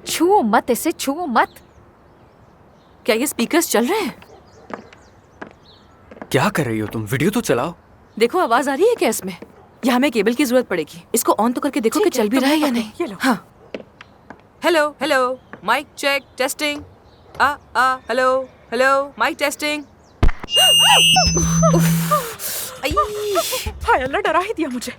छू मत इसे, छू मत। क्या ये स्पीकर्स चल रहे हैं? क्या कर रही हो तुम? वीडियो तो चलाओ। देखो आवाज आ रही है क्या इसमें? यहाँ हमें केबल की जरूरत पड़ेगी। इसको ऑन तो करके देखो कि चल भी रहा है या नहीं। हाँ। Hello hello, mic check, testing. Hello hello, mic testing. हाय अल्लाह, डरा ही दिया मुझे।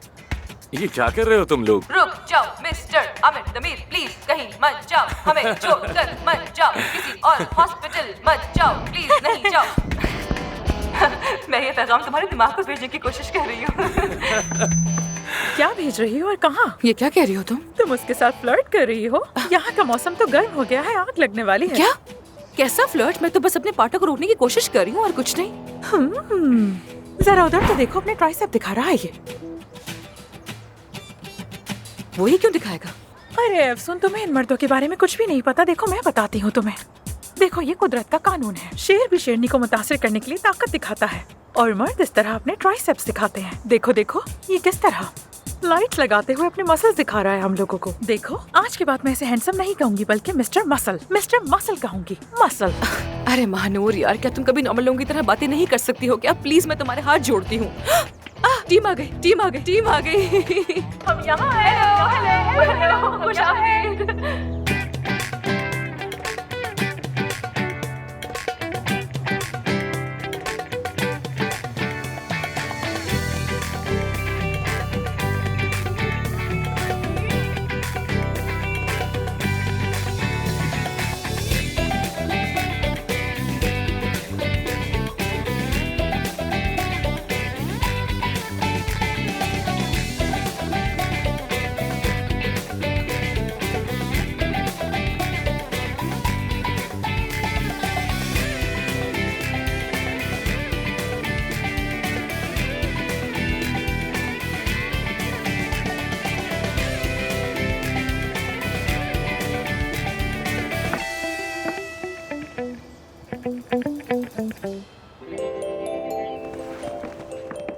ये क्या कर रहे हो तुम लोग? रुक जाओ मिस्टर आमिर तमीर, प्लीज कहीं मत जाओ, हमें छोड़कर मत जाओ, किसी और हॉस्पिटल मत जाओ, प्लीज नहीं जाओ। मैं ये पैगाम तुम्हारे दिमाग को भेजने की कोशिश कर रही हूँ। क्या भेज रही हो और कहाँ? ये क्या कह रही हो तुम उसके साथ फ्लर्ट कर रही हो? यहाँ का मौसम तो गर्म हो गया है, आग लगने वाली है। क्या? कैसा फ्लर्ट? मैं तो बस अपने पार्टनर को रोकने की कोशिश कर रही हूँ और कुछ नहीं। जरा उधर तो देखो, अपने ट्राइसेप दिखा रहा है ये। वो ही क्यों दिखाएगा? अरे अफसुन, तुम्हें इन मर्दों के बारे में कुछ भी नहीं पता। देखो मैं बताती हूँ तुम्हें। देखो ये कुदरत का कानून है, शेर भी शेरनी को मुतासिर करने के लिए ताकत दिखाता है और मर्द इस तरह अपने ट्राइसेप्स दिखाते हैं। देखो देखो ये किस तरह लाइट लगाते हुए अपने मसल्स दिखा रहा है हम लोगों को। देखो आज के बाद मैं इसे हैंडसम नहीं कहूंगी बल्कि मिस्टर मसल कहूंगी। मसल। अरे महानूर यार, क्या तुम कभी नॉर्मल लोगों की तरह बातें नहीं कर सकती हो क्या? प्लीज मैं तुम्हारे हाथ जोड़ती हूँ। टीम आ गई, टीम आ गई, टीम आ गई। हम यहाँ हैं। खुश आमदीद।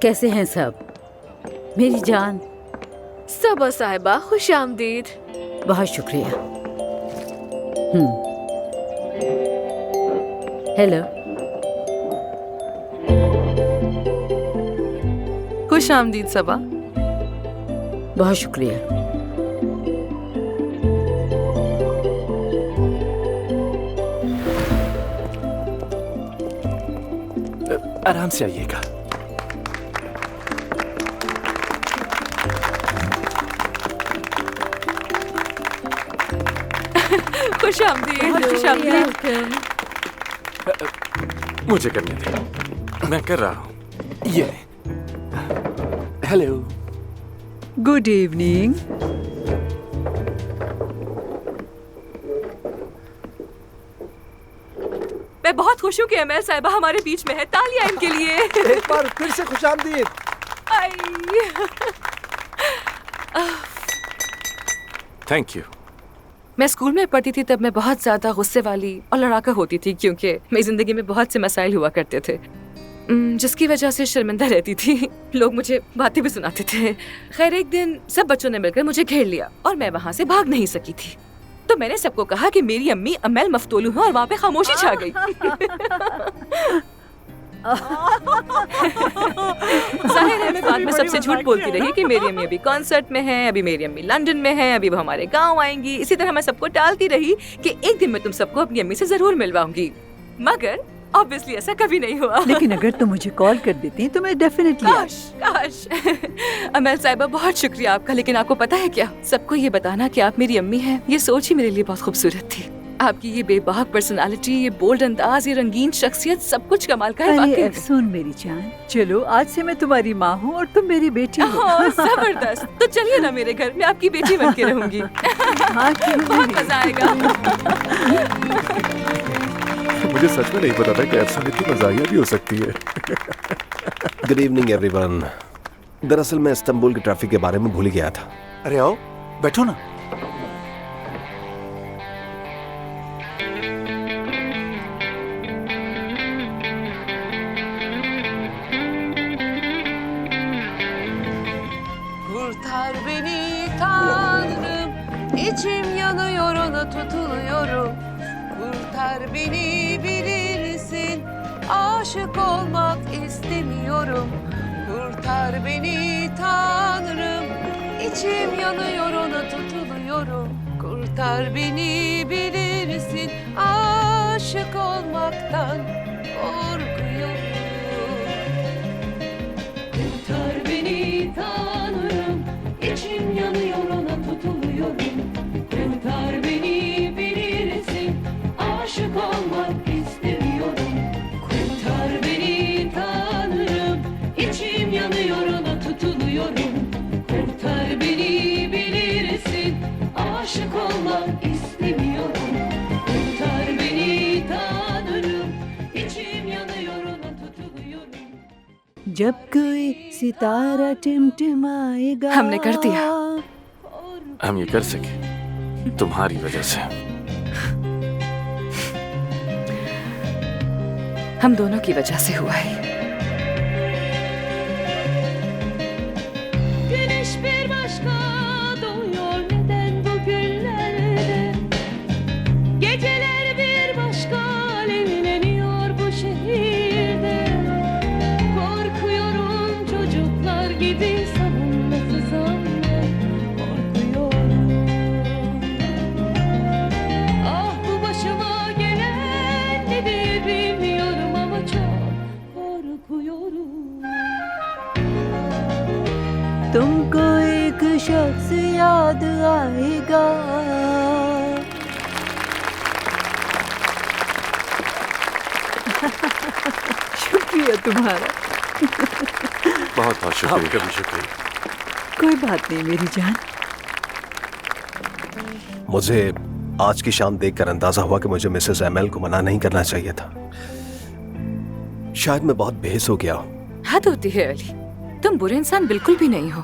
कैसे हैं सब? मेरी जान। सबा साहिबा, खुश आमदीद। बहुत शुक्रिया। हेलो। खुश आमदीद सबा। बहुत शुक्रिया। आराम से आइएगा। खुश आमदीद, खुश आमदीद। मुझे करने दे, मैं कर रहा हूँ। ये हेलो। Good evening. मैं बहुत खुश हूँ कि एमएल साहिबा हमारे बीच में है। तालियां इनके लिए। एक बार फिर से खुशामदीद। Thank you. मैं स्कूल में पढ़ती थी तब मैं बहुत ज्यादा गुस्से वाली और लड़ाका होती थी क्योंकि मेरी जिंदगी में बहुत से मसाइल हुआ करते थे जिसकी वजह से शर्मिंदा रहती थी। लोग मुझे बातें भी सुनाते थे। खैर एक दिन सब बच्चों ने मिलकर मुझे घेर लिया और मैं वहाँ से भाग नहीं सकी थी। तो मैंने सबको कहा कि मेरी अम्मी अमेल मफ्तूलू है और वहाँ पे खामोशी छा गई। जाहिर है मैं बाद में सबसे झूठ बोलती रही कि मेरी अम्मी अभी कॉन्सर्ट में है, अभी मेरी अम्मी लंदन में है, अभी वो हमारे गांव आएंगी। इसी तरह मैं सबको टालती रही कि एक दिन मैं तुम सबको अपनी अम्मी से जरूर मिलवाऊंगी, मगर ऑब्वियसली ऐसा कभी नहीं हुआ। लेकिन अगर तुम मुझे कॉल कर देती तो मैं डेफिनेटली। काश। अमेल साहिबा बहुत शुक्रिया आपका, लेकिन आपको पता है क्या, सबको ये बताना कि आप मेरी अम्मी हैं, ये सोच ही मेरे लिए बहुत खूबसूरत थी। आपकी ये बेबाक पर्सनालिटी, ये बोल्ड अंदाज, ये रंगीन शख्सियत, सब कुछ कमाल का है। अरे अफसून मेरी जान, चलो आज से मैं तुम्हारी माँ हूँ और तुम मेरी बेटी हो। जबरदस्त। तो चलिए ना मेरे घर, मैं आपकी बेटी बन के रहूंगी। हाँ, बहुत मजा आएगा। मुझे सच में नहीं पता था कि अफसून इतनी मजाकिया भी हो सकती है। Good evening everyone. दरअसल मैं इस्तांबुल के ट्रैफिक के बारे में भूल गया था। अरे आओ बैठो ना। Kurtar beni Tanrım, içim yanıyor ona yoluna tutuluyorum. Kurtar beni bilirsin, aşık olmak istemiyorum. Kurtar beni Tanrım, içim yanıyor ona tutuluyorum. Kurtar beni bilirsin, aşık olmaktan korkuyorum. Kurtar beni Tanrım, içim yanıyor ona tutuluyorum. Kurtar beni bilirsin, aşık olmak istemiyorum. Kurtar beni Tanrım, içim yanıyor ona tutuluyorum. Kurtar beni bilirsin, aşık olmak istemiyorum. Kurtar beni Tanrım, içim yanıyor ona tutuluyorum. जब कोई सितारा टिमटिमाएगा हमने कर दिया। हम ये कर सके तुम्हारी वजह से। हम दोनों की वजह से हुआ है। Güneş bir başka doğuyor neden bugünlerde? Geceler bir başka alevleniyor bu şehirde. Korkuyorum çocuklar gibi savunmasız anne, korkuyorum. Ah bu başıma gelen nedir bilmiyorum ama çok korkuyorum. तुमको एक शख्स याद आएगा। शुक्रिया तुम्हारा। बहुत बहुत शुक्रिया। कभी शुक्रिया। कोई बात नहीं मेरी जान। मुझे आज की शाम देखकर अंदाजा हुआ कि मुझे मिसेस एमएल को मना नहीं करना चाहिए था। शायद मैं बहुत बेहस हो गया हूँ। हद होती है अली, तुम बुरे इंसान बिल्कुल भी नहीं हो।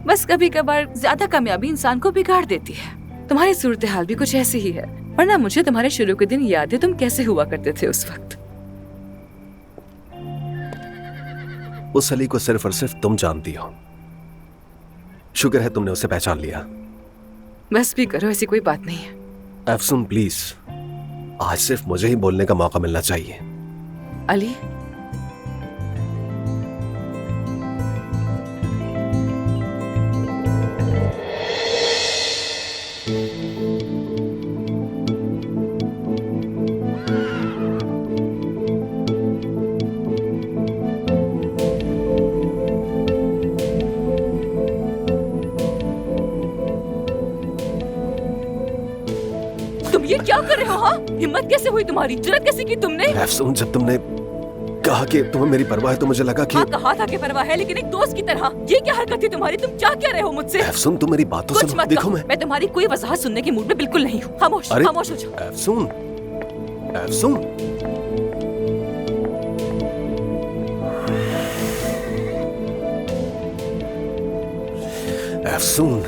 बस कभी कभार ज्यादा कामयाबी इंसान को बिगाड़ देती है। तुम्हारी सूरत हाल भी कुछ ऐसी ही है, वरना मुझे तुम्हारे शुरू के दिन याद है तुम कैसे हुआ करते थे उस वक्त। उस अली को सिर्फ और सिर्फ तुम जानती हो। शुक्र है तुमने उसे पहचान लिया। बस भी करो, ऐसी कोई बात नहीं है। अफसून प्लीज, आज सिर्फ मुझे ही बोलने का मौका मिलना चाहिए। अली, तुम ये क्या कर रहे हो? हाँ, हिम्मत कैसे हुई तुम्हारी? जुर्रत कैसे की तुमने? अफसून, जब तुमने कहा कि तुम्हें मेरी परवाह है तो मुझे लगा कि हाँ, कहा था कि परवाह है, लेकिन एक दोस्त की तरह। ये क्या हरकत थी तुम्हारी? तुम क्या कह रहे हो मुझसे? अफसून, तुम मेरी बातों कुछ सुनो। मत देखो कहो। मैं तुम्हारी कोई वजाहत सुनने के मूड में बिल्कुल नहीं हूँ। खामोश, अरे खामोश हो जाओ। अफसून, अफसून, अफसून,